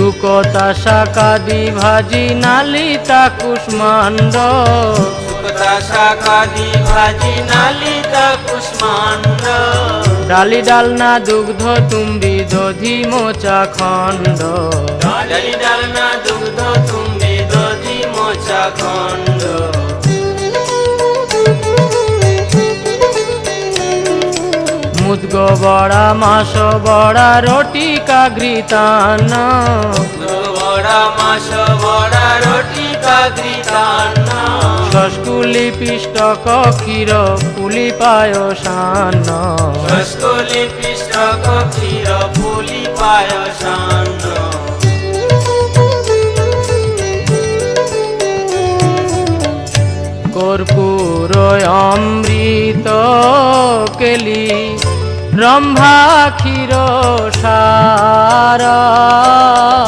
শুকতা শাকাদি ভাজি নালিতা কুষ্মাণ্ড শুকতা শাকাদি ভাজি নালিতা কুষ্মাণ্ড ডালি ডালনা দুগ্ধ তুম্বি দধি মোচা খণ্ড ডালি ডালনা দুগ্ধ তুম্বি দধি মোচা খণ্ড মুদগ বড়া মাস বড়া রটি কাঘৃতান্ন বড়া মাস বড়া রটি কাঘৃতান্ন শস্কুলি পিষ্টক ক্ষীর পুলি পায়সান্ন শস্কুলি পিষ্টক ক্ষীর পুলি পায়সান্ন কর্পূর অমৃত কেলি রম্ভা ক্ষীর সারা